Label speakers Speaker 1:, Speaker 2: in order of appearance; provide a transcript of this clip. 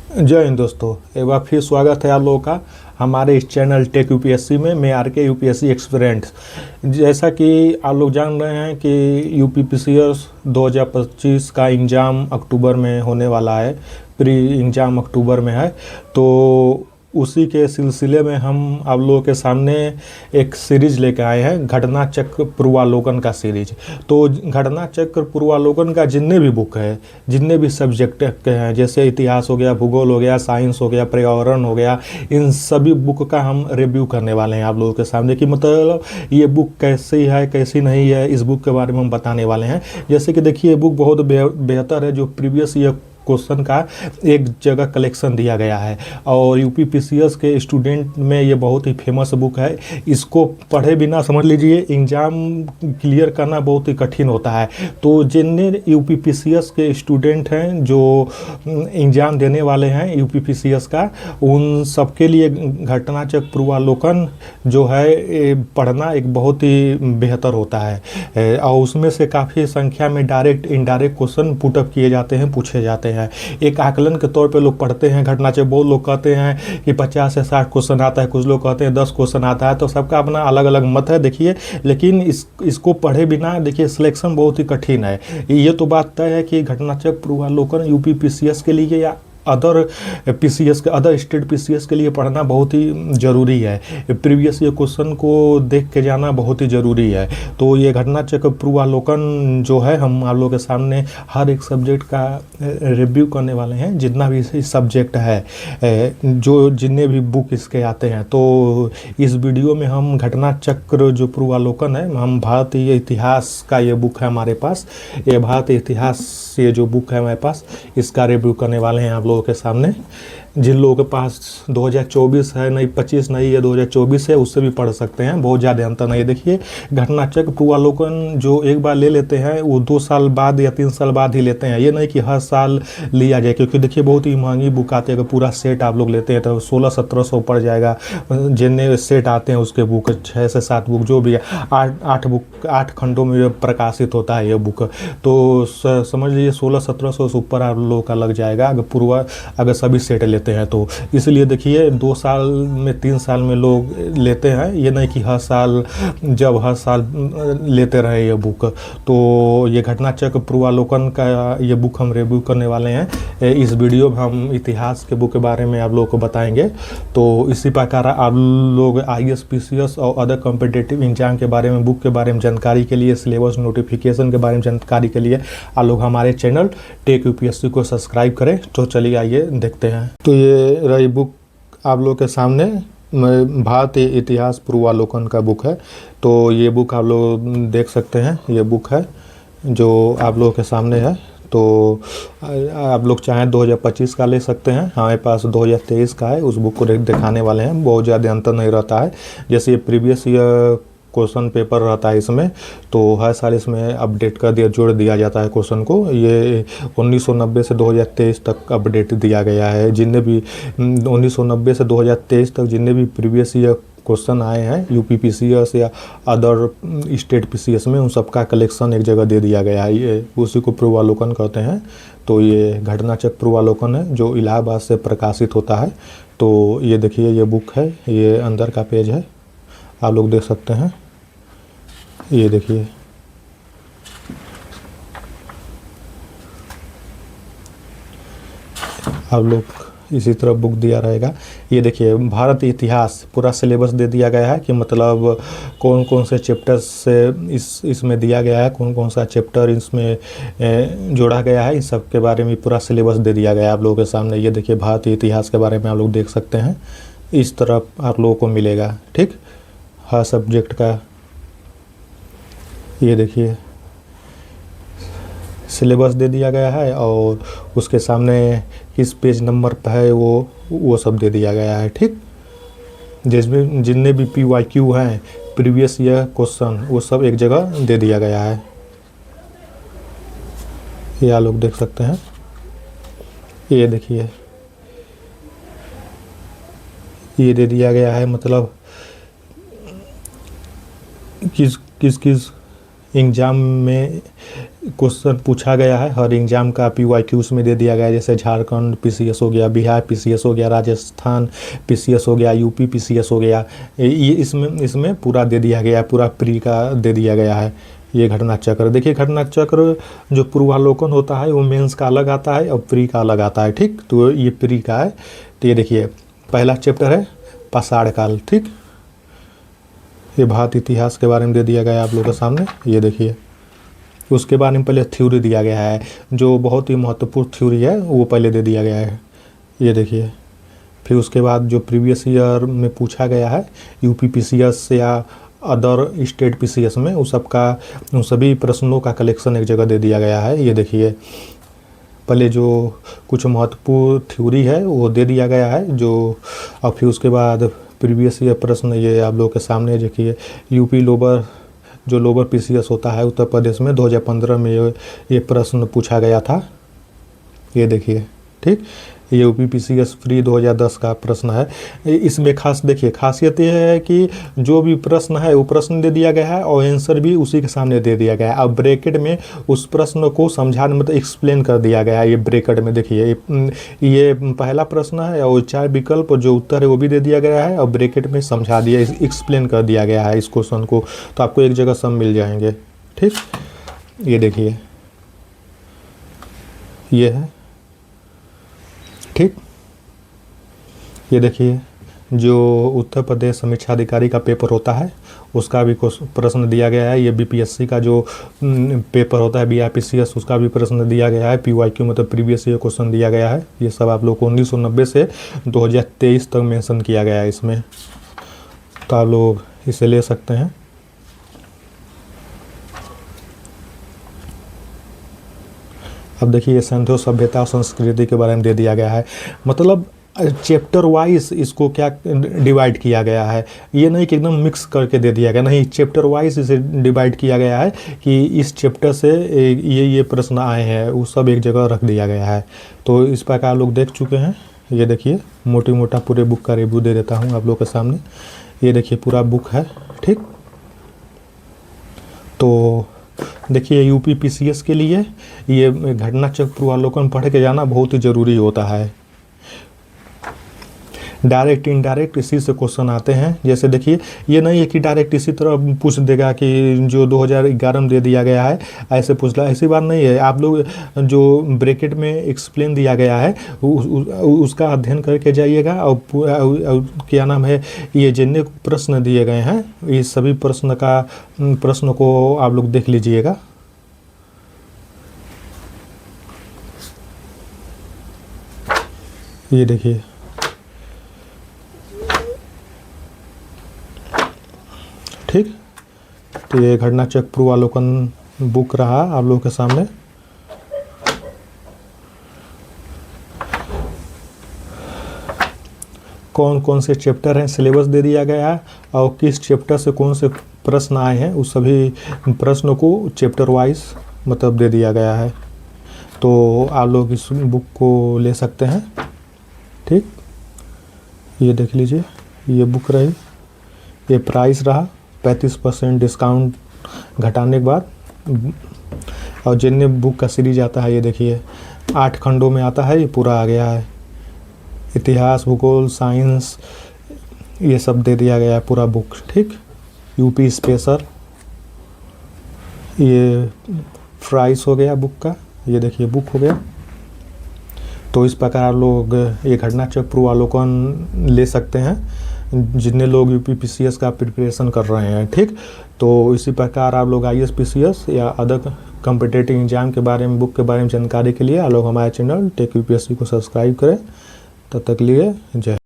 Speaker 1: जय हिंद दोस्तों, एक बार फिर स्वागत है आप लोगों का हमारे इस चैनल टेक यूपीएससी में। मैं आर के यूपीएससी एक्सपीरियंस। जैसा कि आप लोग जान रहे हैं कि यूपीपीसीएस 2025 का एग्ज़ाम अक्टूबर में होने वाला है। प्री एग्ज़ाम अक्टूबर में है, तो उसी के सिलसिले में हम आप लोगों के सामने एक सीरीज लेकर आए हैं, घटना चक्र पूर्वालोकन का सीरीज। तो घटना चक्र पूर्वालोकन का जितने भी बुक है, जितने भी सब्जेक्ट के हैं, जैसे इतिहास हो गया, भूगोल हो गया, साइंस हो गया, पर्यावरण हो गया, इन सभी बुक का हम रिव्यू करने वाले हैं आप लोगों के सामने कि मतलब ये बुक कैसी है कैसी नहीं है, इस बुक के बारे में हम बताने वाले हैं। जैसे कि देखिए, ये बुक बहुत बेहतर है। जो प्रीवियस ईयर क्वेश्चन का एक जगह कलेक्शन दिया गया है और यूपीपीसीएस के स्टूडेंट में ये बहुत ही फेमस बुक है। इसको पढ़े बिना समझ लीजिए एग्ज़ाम क्लियर करना बहुत ही कठिन होता है। तो जितने यूपीपीसीएस के स्टूडेंट हैं जो एग्ज़ाम देने वाले हैं यूपीपीसीएस का, उन सबके लिए घटना चक्र पूर्वालोकन जो है पढ़ना एक बहुत ही बेहतर होता है। और उसमें से काफ़ी संख्या में डायरेक्ट इनडायरेक्ट क्वेश्चन पुटअप किए जाते हैं, पूछे जाते हैं। एक आकलन के तौर पे लोग पढ़ते हैं घटना चक्र। बहुत लोग कहते हैं कि 50 से 60 क्वेश्चन आता है, कुछ लोग कहते हैं 10 क्वेश्चन आता है। तो सबका अपना अलग अलग मत है देखिए, लेकिन इसको पढ़े बिना देखिए सिलेक्शन बहुत ही कठिन है। ये तो बात तय है कि घटना चक्र पूर्वालोकन यूपीपीसीएस के लिए या अदर पीसीएस के अदर स्टेट पीसीएस के लिए पढ़ना बहुत ही ज़रूरी है। प्रीवियस ईयर क्वेश्चन को देख के जाना बहुत ही ज़रूरी है। तो ये घटना चक्र पूर्वालोकन जो है, हम आप लोगों के सामने हर एक सब्जेक्ट का रिव्यू करने वाले हैं, जितना भी सब्जेक्ट है, जो जितने भी बुक इसके आते हैं। तो इस वीडियो में हम घटना चक्र जो पूर्वालोकन है, हम भारतीय इतिहास का ये बुक है हमारे पास, ये भारतीय इतिहास ये जो बुक है हमारे पास, इसका रिव्यू करने वाले हैं आप लोगों के सामने। जिन लोगों के पास 2024 है, नहीं 25 नहीं है, 2024 है, उससे भी पढ़ सकते हैं, बहुत ज़्यादा अंतर नहीं है। देखिए, घटना चक्र पूर्वालोकन जो एक बार ले लेते हैं वो 2 साल बाद या 3 साल बाद ही लेते हैं। ये नहीं कि हर साल लिया जाए, क्योंकि देखिए बहुत ही महंगी बुक आती है। अगर पूरा सेट आप लोग लेते हैं तो 1600-1700 पड़ जाएगा। जितने सेट आते हैं उसके बुक 6 से 7 बुक जो भी है, 8 बुक 8 खंडों में प्रकाशित होता है ये बुक। तो समझ लीजिए 1600-1700 से ऊपर आप लोगों का लग जाएगा अगर सभी सेट लेते हैं तो। इसलिए देखिए 2 साल में 3 साल में लोग लेते हैं, ये नहीं कि हर साल लेते रहे ये बुक। तो ये घटना चक्र पूर्वालोकन का ये बुक हम रिव्यू करने वाले हैं। इस वीडियो में हम इतिहास के बुक के बारे में आप लोगों को बताएंगे। तो इसी प्रकार आप लोग आईएएस पीसीएस और अदर कॉम्पिटिटिव एग्जाम के बारे में, बुक के बारे में जानकारी के लिए, सिलेबस नोटिफिकेशन के बारे में जानकारी के लिए आप लोग हमारे चैनल टेक यूपीएससी को सब्सक्राइब करें। तो चलिए आइए देखते हैं। तो ये रही बुक आप लोग के सामने, भारतीय इतिहास पूर्वालोकन का बुक है। तो ये बुक आप लोग देख सकते हैं, ये बुक है जो आप लोगों के सामने है। तो आप लोग चाहें 2025 का ले सकते हैं, हमारे पास 2023 का है, उस बुक को दिखाने वाले हैं। बहुत ज़्यादा अंतर नहीं रहता है। जैसे ये प्रीवियस ईयर क्वेश्चन पेपर रहता है इसमें, तो हर साल इसमें अपडेट कर जोड़ दिया जाता है क्वेश्चन को। ये 1990 से 2023 तक अपडेट दिया गया है। जितने भी 1990 से 2023 तक जितने भी प्रीवियस ईयर क्वेश्चन आए हैं यूपीपीसीएस या अदर स्टेट पीसीएस में, उन सबका कलेक्शन एक जगह दे दिया गया है। ये उसी को पूर्वालोकन कहते हैं। तो ये घटना चक्र पूर्वालोकन है जो इलाहाबाद से प्रकाशित होता है। तो ये देखिए, ये बुक है, ये अंदर का पेज है, आप लोग देख सकते हैं। ये देखिए, आप लोग इसी तरह बुक दिया रहेगा। ये देखिए, भारतीय इतिहास पूरा सिलेबस दे दिया गया है कि मतलब कौन कौन से चैप्टर से इसमें दिया गया है, कौन कौन सा चैप्टर इसमें जोड़ा गया है, इस सब के बारे में पूरा सिलेबस दे दिया गया है आप लोगों के सामने। ये देखिए, भारतीय इतिहास के बारे में आप लोग देख सकते हैं। इस तरह आप लोगों को मिलेगा, ठीक, हर सब्जेक्ट का। ये देखिए, सिलेबस दे दिया गया है और उसके सामने किस पेज नंबर पर है वो सब दे दिया गया है, ठीक। जिसमें जितने भी PYQ हैं, प्रीवियस ईयर क्वेश्चन, वो सब एक जगह दे दिया गया है। ये आप लोग देख सकते हैं। ये देखिए, ये दे दिया गया है मतलब किस एग्ज़ाम में क्वेश्चन पूछा गया है। हर एग्ज़ाम का PYQ उसमें दे दिया गया है, जैसे झारखंड PCS हो गया, बिहार PCS हो गया, राजस्थान PCS हो गया, यूपी PCS हो गया। ये इसमें पूरा दे दिया गया है, पूरा प्री का दे दिया गया है। ये घटना चक्र देखिए, घटना चक्र जो पूर्वालोकन होता है वो मेंस का अलग आता है और प्री का अलग आता है, ठीक। तो ये प्री का है। तो ये देखिए पहला चैप्टर है पाषाण काल, ठीक। ये भारत इतिहास के बारे में दे दिया गया है आप लोगों के सामने। ये देखिए उसके बारे में पहले थ्योरी दिया गया है, जो बहुत ही महत्वपूर्ण थ्योरी है वो पहले दे दिया गया है। ये देखिए फिर उसके बाद जो प्रीवियस ईयर में पूछा गया है यूपी PCS या अदर स्टेट PCS में, उन सभी प्रश्नों का कलेक्शन एक जगह दे दिया गया है। ये देखिए पहले जो कुछ महत्वपूर्ण थ्योरी है वो दे दिया गया है जो, और फिर उसके बाद प्रीवियस ईयर प्रश्न ये आप लोगों के सामने देखिए। यूपी लोअर PCS होता है उत्तर प्रदेश में 2015 में ये प्रश्न पूछा गया था। ये देखिए, ठीक। ये यूपी PCS फ्री 2010 का प्रश्न है। इसमें खासियत ये है कि जो भी प्रश्न है वो प्रश्न दे दिया गया है और आंसर भी उसी के सामने दे दिया गया है। अब ब्रैकेट में उस प्रश्न को समझाने मतलब एक्सप्लेन कर दिया गया है। ये ब्रैकेट में देखिए ये पहला प्रश्न है और 4 विकल्प जो उत्तर है वो भी दे दिया गया है और ब्रैकेट में समझा दिया, एक्सप्लेन कर दिया गया है इस क्वेश्चन को। तो आपको एक जगह सब मिल जाएंगे, ठीक। ये देखिए ये है, ठीक। ये देखिए जो उत्तर प्रदेश समीक्षा अधिकारी का पेपर होता है उसका भी प्रश्न दिया गया है। ये BPSC का जो पेपर होता है BRPCS उसका भी प्रश्न दिया गया है। PYQ मतलब प्रीवियस ईयर क्वेश्चन दिया गया है। ये सब आप लोग को 1990 से 2023 तक मेंशन किया गया है इसमें, तो आप लोग इसे ले सकते हैं। अब देखिए सिंधु सभ्यता और संस्कृति के बारे में दे दिया गया है। मतलब चैप्टर वाइज इसको क्या डिवाइड किया गया है, ये नहीं कि एकदम मिक्स करके दे दिया गया, नहीं, चैप्टर वाइज इसे डिवाइड किया गया है कि इस चैप्टर से ये प्रश्न आए हैं, वो सब एक जगह रख दिया गया है। तो इस प्रकार लोग देख चुके हैं। ये देखिए मोटा पूरे बुक का रिव्यू दे देता हूँ आप लोग के सामने। ये देखिए पूरा बुक है, ठीक। तो देखिए यूपी PCS के लिए ये घटना चक्र पूर्वालोकन पढ़ के जाना बहुत ही ज़रूरी होता है। डायरेक्ट इनडायरेक्ट इसी से क्वेश्चन आते हैं। जैसे देखिए ये नहीं है कि डायरेक्ट इसी तरह पूछ देगा कि जो 2011 में दे दिया गया है ऐसे पूछ ला, ऐसी बात नहीं है। आप लोग जो ब्रैकेट में एक्सप्लेन दिया गया है उसका अध्ययन करके जाइएगा और क्या नाम है, ये जितने प्रश्न दिए गए हैं ये सभी प्रश्न को आप लोग देख लीजिएगा। ये देखिए ठीक। तो ये घटना चक्र पूर्वालोकन बुक रहा आप लोगों के सामने। कौन कौन से चैप्टर हैं सिलेबस दे दिया गया है और किस चैप्टर से कौन से प्रश्न आए हैं उस सभी प्रश्नों को चैप्टर वाइज मतलब दे दिया गया है। तो आप लोग इस बुक को ले सकते हैं, ठीक। ये देख लीजिए ये बुक रही, ये प्राइस रहा 35% डिस्काउंट घटाने के बाद। और जितने बुक का सीरीज आता है ये देखिए 8 खंडों में आता है, ये पूरा आ गया है। इतिहास, भूगोल, साइंस ये सब दे दिया गया है पूरा बुक, ठीक। यूपी स्पेशल ये प्राइस हो गया बुक का, ये देखिए बुक हो गया। तो इस प्रकार लोग ये घटना चक्र पूर्वालोकन ले सकते हैं जितने लोग यूपी PCS का प्रिपरेशन कर रहे हैं, ठीक। तो इसी प्रकार आप लोग IAS PCS या अदर कॉम्पिटिटिव एग्जाम के बारे में बुक के बारे में जानकारी के लिए आप लोग हमारे चैनल टेक UPSC को सब्सक्राइब करें। तब तक लिए जय।